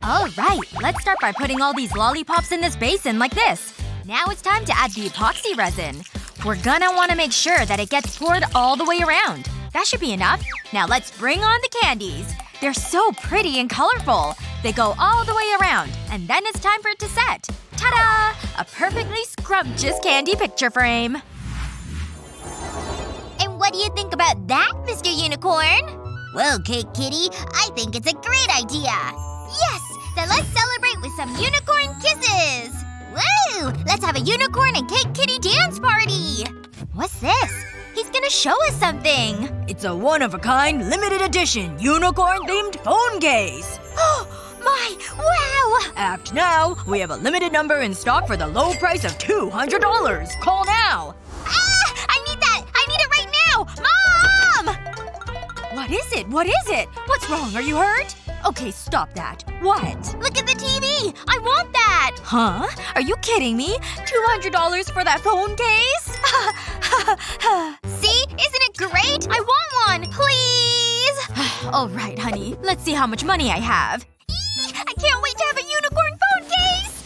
Alright, let's start by putting all these lollipops in this basin like this. Now it's time to add the epoxy resin. We're gonna want to make sure that it gets poured all the way around. That should be enough. Now let's bring on the candies. They're so pretty and colorful. They go all the way around. And then it's time for it to set. Ta-da! A perfectly scrumptious candy picture frame. And what do you think about that, Mr. Unicorn? Well, Cake Kitty, I think it's a great idea. Yes! Then let's celebrate with some unicorn kisses! Woo! Let's have a unicorn and Cake Kitty dance party! What's this? He's gonna show us something. It's a one-of-a-kind, limited edition, unicorn-themed phone case. Oh, my! Wow! Act now. We have a limited number in stock for the low price of $200. Call now. Ah! I need that! I need it right now! Mom! What is it? What is it? What's wrong? Are you hurt? Okay, stop that. What? Look at the TV! I want that! Huh? Are you kidding me? $200 for that phone case? See? Isn't it great? I want one! Please! Alright, honey. Let's see how much money I have. I can't wait to have a unicorn phone case!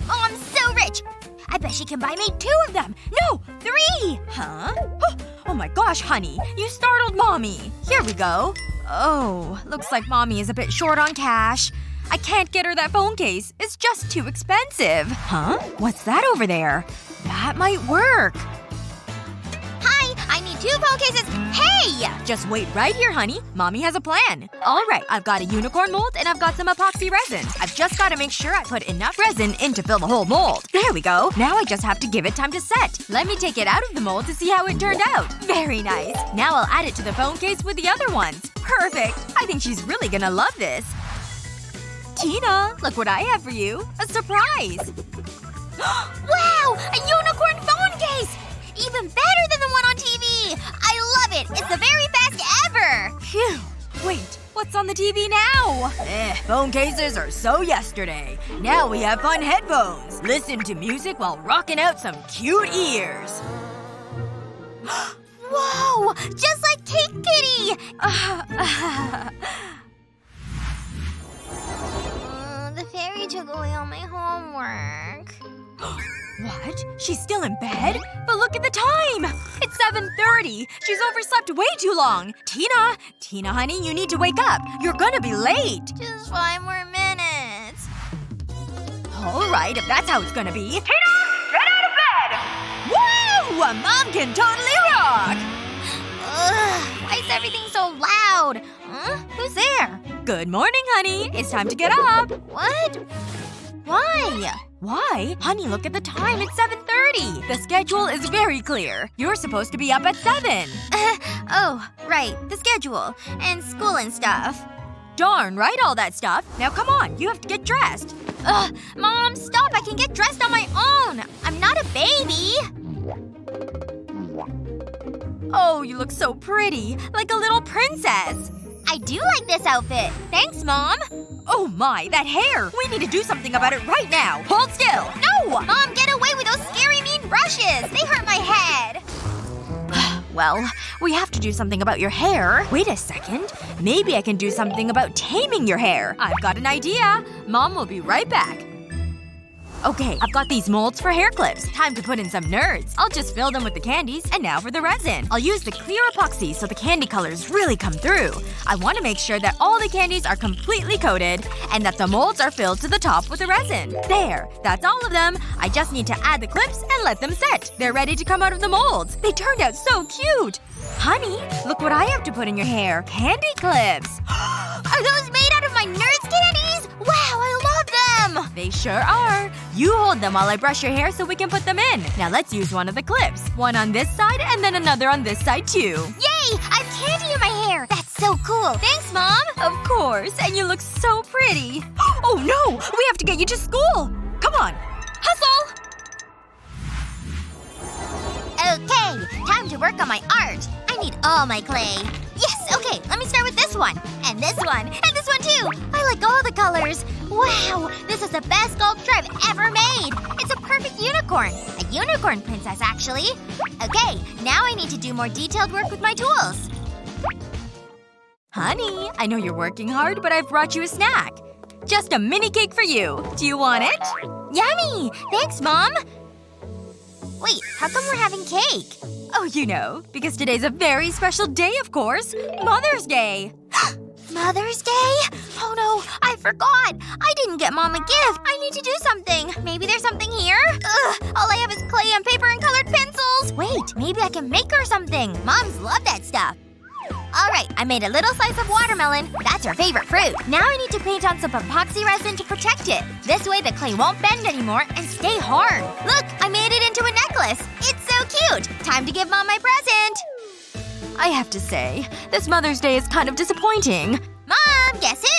Oh, I'm so rich! I bet she can buy me 2 of them! No! 3! Huh? Oh my gosh, honey. You startled mommy. Here we go. Oh, looks like mommy is a bit short on cash. I can't get her that phone case. It's just too expensive. Huh? What's that over there? That might work. Hi! I need 2 phone cases! Hey! Just wait right here, honey. Mommy has a plan. Alright, I've got a unicorn mold and I've got some epoxy resin. I've just gotta make sure I put enough resin in to fill the whole mold. There we go. Now I just have to give it time to set. Let me take it out of the mold to see how it turned out. Very nice. Now I'll add it to the phone case with the other ones. Perfect. I think she's really gonna love this. Tina, look what I have for you. A surprise. Wow! A unicorn phone case! Even better than the one on TV! I love it! It's the very best ever! Phew. Wait, what's on the TV now? Phone cases are so yesterday. Now we have fun headphones. Listen to music while rocking out some cute ears. Whoa! Just like Cake Kitty! The fairy took away all my homework. What? She's still in bed? But look at the time! It's 7:30! She's overslept way too long! Tina! Tina, honey, you need to wake up! You're gonna be late! Just 5 more minutes. Alright, if that's how it's gonna be. Tina! Get out of bed! Woo! Mom can totally rock! Ugh, why is everything so loud? Huh? Who's there? Good morning, honey. It's time to get up. What? Why? Why? Honey, look at the time. It's 7:30. The schedule is very clear. You're supposed to be up at 7. Oh, right. The schedule. And school and stuff. Darn right, all that stuff. Now come on. You have to get dressed. Ugh, Mom, stop! I can get dressed on my own! I'm not a baby! Oh, you look so pretty. Like a little princess. I do like this outfit. Thanks, Mom. Oh my, that hair! We need to do something about it right now. Hold still. No! Mom, get away with those scary mean brushes! They hurt my head! Well, we have to do something about your hair. Wait a second. Maybe I can do something about taming your hair. I've got an idea. Mom will be right back. Okay, I've got these molds for hair clips. Time to put in some nerds. I'll just fill them with the candies, and now for the resin. I'll use the clear epoxy so the candy colors really come through. I want to make sure that all the candies are completely coated, and that the molds are filled to the top with the resin. There! That's all of them. I just need to add the clips and let them set. They're ready to come out of the molds. They turned out so cute! Honey, look what I have to put in your hair. Candy clips! Are those made out of my Nerds candies? Wow, I love them! They sure are. You hold them while I brush your hair so we can put them in. Now let's use one of the clips. One on this side and then another on this side too. Yay! I have candy in my hair! That's so cool! Thanks, Mom! Of course. And you look so pretty. Oh no! We have to get you to school! Come on. Hustle! Okay, time to work on my art. I need all my clay. Yes, okay, let me start with this one. And this one. And this one too! I like all the colors. Wow! This is the best sculpture I've ever made! It's a perfect unicorn. A unicorn princess, actually. Okay, now I need to do more detailed work with my tools. Honey, I know you're working hard, but I've brought you a snack. Just a mini cake for you. Do you want it? Yummy! Thanks, Mom! Wait, how come we're having cake? Oh, you know. Because today's a very special day, of course. Mother's Day. Mother's Day? Oh no, I forgot! I didn't get Mom a gift! I need to do something! Maybe there's something here? Ugh, all I have is clay and paper and colored pencils! Wait, maybe I can make her something! Moms love that stuff! Alright, I made a little slice of watermelon. That's her favorite fruit. Now I need to paint on some epoxy resin to protect it. This way the clay won't bend anymore and stay hard. Look, I made it into a necklace! It's so cute! Time to give Mom my present! I have to say, this Mother's Day is kind of disappointing. Mom, guess who?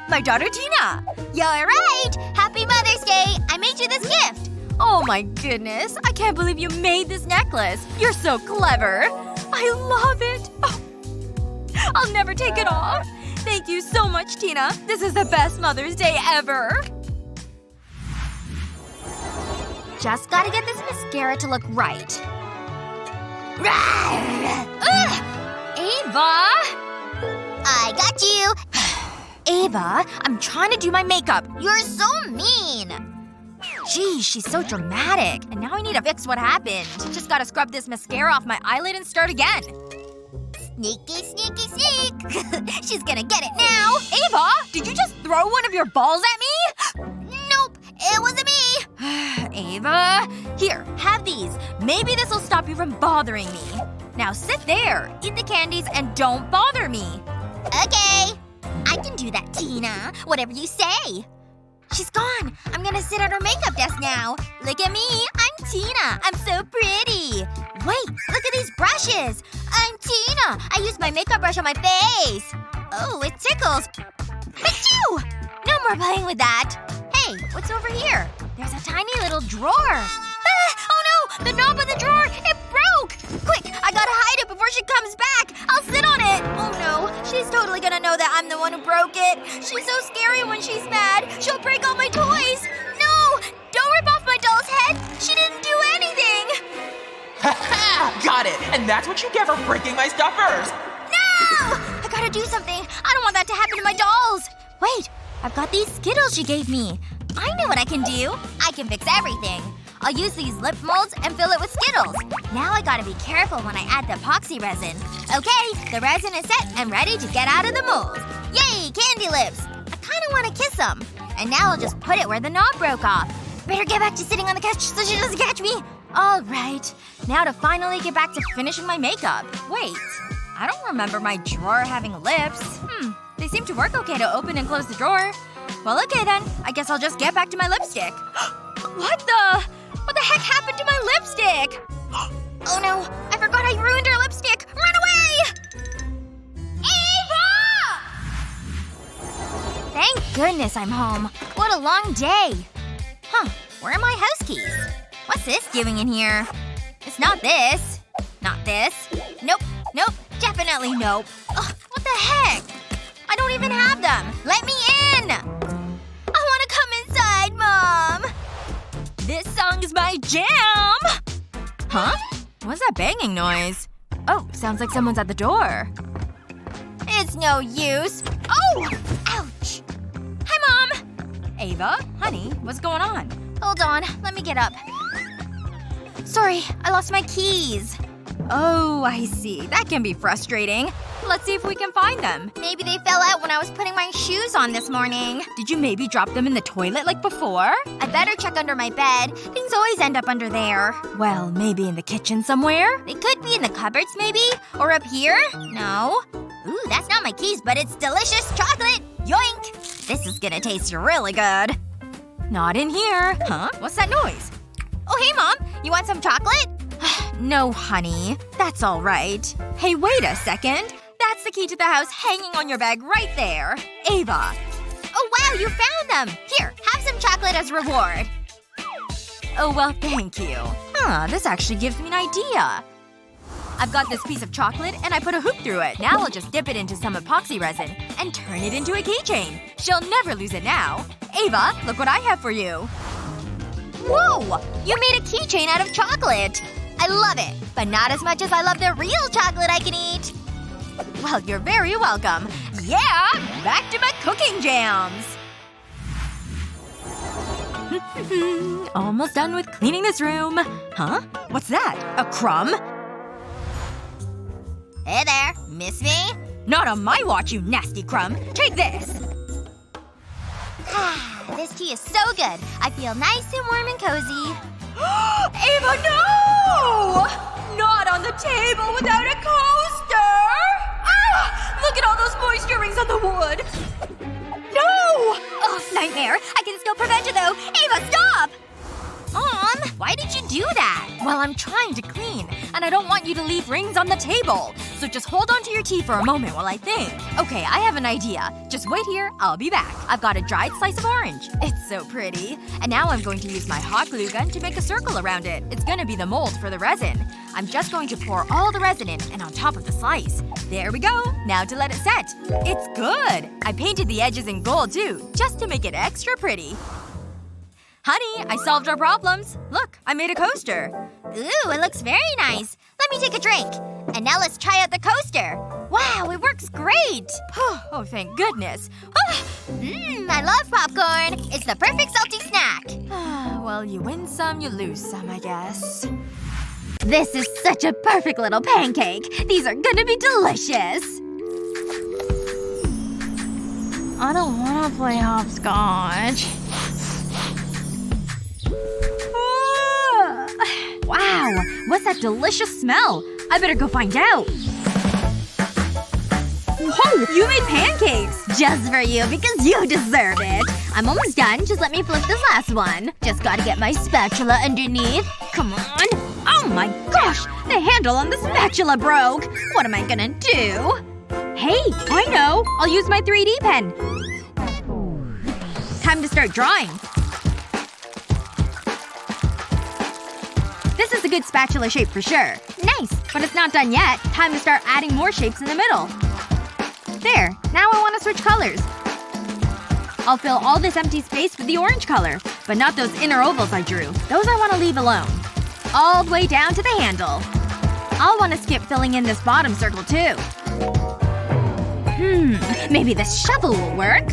My daughter Tina. You're right! Happy Mother's Day! I made you this gift! Oh my goodness. I can't believe you made this necklace. You're so clever. I love it. Oh. I'll never take it off. Thank you so much, Tina. This is the best Mother's Day ever. Just gotta get this mascara to look right. Ava! I got you! Ava, I'm trying to do my makeup. You're so mean! Geez, she's so dramatic. And now I need to fix what happened. Just gotta scrub this mascara off my eyelid and start again. Sneaky, sneaky, sneak! She's gonna get it now! Ava! Did you just throw one of your balls at me? Nope! It wasn't me! Ava? Here, have these. Maybe this'll stop you from bothering me. Now sit there, eat the candies, and don't bother me. Okay. I can do that, Tina. Whatever you say. She's gone. I'm gonna sit at her makeup desk now. Look at me. I'm Tina. I'm so pretty. Wait, look at these brushes. I'm Tina. I used my makeup brush on my face. Oh, it tickles. Achoo! No more playing with that. Hey, what's over here? There's a tiny little drawer. Oh no! The knob of the drawer! It broke! Quick! I gotta hide it before she comes back! I'll sit on it! Oh no. She's totally gonna know that I'm the one who broke it. She's so scary when she's mad. She'll break all my toys! No! Don't rip off my doll's head! She didn't do anything! Ha ha! Got it! And that's what you get for breaking my stuff first! No! I gotta do something. I don't want that to happen to my dolls. Wait. I've got these Skittles she gave me. I know what I can do. I can fix everything. I'll use these lip molds and fill it with Skittles. Now I gotta be careful when I add the epoxy resin. Okay, the resin is set and ready to get out of the mold. Yay, candy lips! I kinda wanna kiss them. And now I'll just put it where the knob broke off. Better get back to sitting on the couch so she doesn't catch me. Alright. Now to finally get back to finishing my makeup. Wait. I don't remember my drawer having lips. They seem to work okay to open and close the drawer. Well, okay then. I guess I'll just get back to my lipstick. What the heck happened to my lipstick? Oh no. I forgot I ruined her lipstick. Run away! Ava! Thank goodness I'm home. What a long day. Huh. Where are my house keys? What's this doing in here? It's not this. Not this. Nope. Nope. Definitely nope. Ugh, what the heck? I don't even have them. Let me in! I wanna come inside, Mom! This song is my jam! Huh? What's that banging noise? Oh, sounds like someone's at the door. It's no use. Oh! Ouch! Hi, Mom! Ava? Honey? What's going on? Hold on. Let me get up. Sorry. I lost my keys. Oh, I see. That can be frustrating. Let's see if we can find them. Maybe they fell out when I was putting my shoes on this morning. Did you maybe drop them in the toilet like before? I better check under my bed. Things always end up under there. Well, maybe in the kitchen somewhere? They could be in the cupboards, maybe? Or up here? No. Ooh, that's not my keys, but it's delicious chocolate! Yoink! This is gonna taste really good. Not in here. Huh? What's that noise? Oh, hey, Mom! You want some chocolate? No, honey. That's alright. Hey, wait a second. That's the key to the house hanging on your bag right there. Ava. Oh wow, you found them! Here, have some chocolate as reward. Oh, well, thank you. Huh, this actually gives me an idea. I've got this piece of chocolate, and I put a hoop through it. Now I'll just dip it into some epoxy resin and turn it into a keychain. She'll never lose it now. Ava, look what I have for you. Whoa! You made a keychain out of chocolate! I love it. But not as much as I love the real chocolate I can eat. Well, you're very welcome. Yeah! Back to my cooking jams! Almost done with cleaning this room. Huh? What's that? A crumb? Hey there. Miss me? Not on my watch, you nasty crumb. Take this! This tea is so good. I feel nice and warm and cozy. Ava, no! Not on the table without a coaster! Ah! Look at all those moisture rings on the wood! No! Oh, nightmare. I can still prevent it though. Ava, stop! Mom, why did you do that? Well, I'm trying to clean, and I don't want you to leave rings on the table. So just hold on to your tea for a moment while I think. Okay, I have an idea. Just wait here, I'll be back. I've got a dried slice of orange. It's so pretty. And now I'm going to use my hot glue gun to make a circle around it. It's gonna be the mold for the resin. I'm just going to pour all the resin in and on top of the slice. There we go. Now to let it set. It's good! I painted the edges in gold too, just to make it extra pretty. Honey, I solved our problems. Look, I made a coaster. Ooh, it looks very nice. Let me take a drink. And now let's try out the coaster. Wow, it works great! Oh, thank goodness. I love popcorn. It's the perfect salty snack. Well, you win some, you lose some, I guess. This is such a perfect little pancake. These are gonna be delicious. I don't want to play hopscotch. Wow! What's that delicious smell? I better go find out. Whoa! You made pancakes! Just for you, because you deserve it. I'm almost done. Just let me flip this last one. Just gotta get my spatula underneath. Come on. Oh my gosh! The handle on the spatula broke! What am I gonna do? Hey! I know! I'll use my 3D pen. Time to start drawing. This is a good spatula shape for sure. Nice! But it's not done yet. Time to start adding more shapes in the middle. There. Now I want to switch colors. I'll fill all this empty space with the orange color. But not those inner ovals I drew. Those I want to leave alone. All the way down to the handle. I'll want to skip filling in this bottom circle too. Maybe this shovel will work.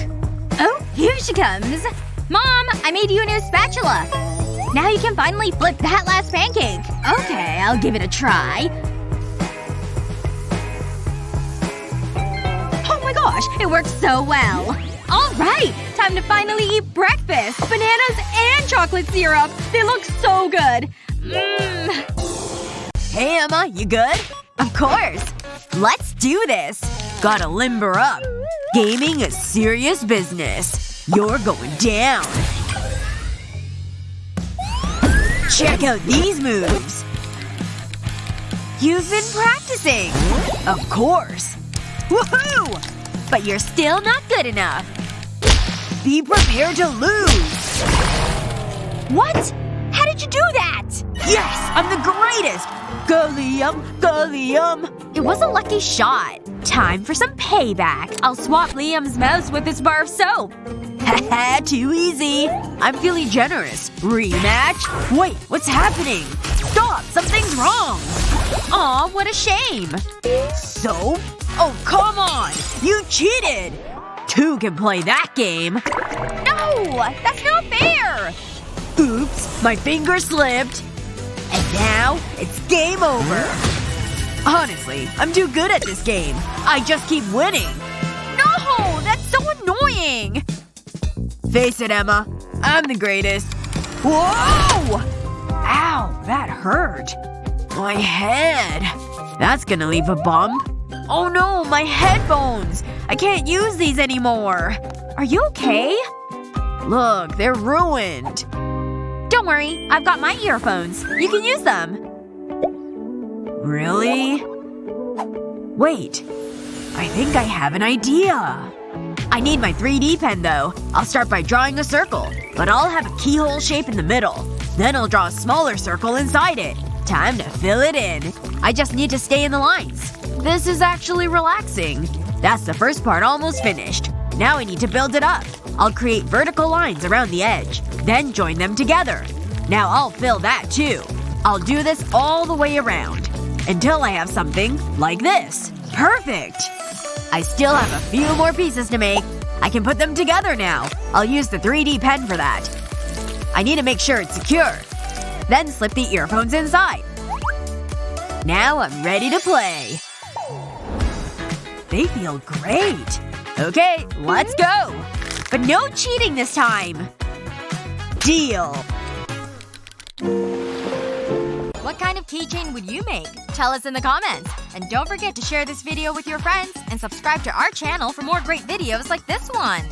Oh, here she comes. Mom! I made you a new spatula! Now you can finally flip that last pancake. Okay, I'll give it a try. Oh my gosh, it works so well. Alright, time to finally eat breakfast. Bananas and chocolate syrup. They look so good. Hey Emma, you good? Of course. Let's do this. Gotta limber up. Gaming is serious business. You're going down. Check out these moves! You've been practicing! Of course! Woohoo! But you're still not good enough. Be prepared to lose! What? How did you do that? Yes! I'm the greatest! Go Liam! Go Liam! It was a lucky shot. Time for some payback. I'll swap Liam's mouse with this bar of soap. Haha, too easy. I'm feeling generous. Rematch? Wait, what's happening? Stop! Something's wrong! Aw, what a shame. Soap? Oh, come on! You cheated! Two can play that game. No! That's not fair! Oops. My finger slipped. And now, it's game over. Honestly, I'm too good at this game. I just keep winning. No! That's so annoying! Face it, Emma. I'm the greatest. Whoa! Ow, that hurt. My head. That's gonna leave a bump. Oh no, my headphones! I can't use these anymore. Are you okay? Look, they're ruined. Don't worry, I've got my earphones. You can use them. Really? Wait. I think I have an idea. I need my 3D pen though. I'll start by drawing a circle. But I'll have a keyhole shape in the middle. Then I'll draw a smaller circle inside it. Time to fill it in. I just need to stay in the lines. This is actually relaxing. That's the first part almost finished. Now I need to build it up. I'll create vertical lines around the edge. Then join them together. Now I'll fill that too. I'll do this all the way around. Until I have something like this. Perfect! I still have a few more pieces to make. I can put them together now. I'll use the 3D pen for that. I need to make sure it's secure. Then slip the earphones inside. Now I'm ready to play. They feel great. Okay, let's go. But no cheating this time. Deal. What kind of keychain would you make? Tell us in the comments. And don't forget to share this video with your friends and subscribe to our channel for more great videos like this one.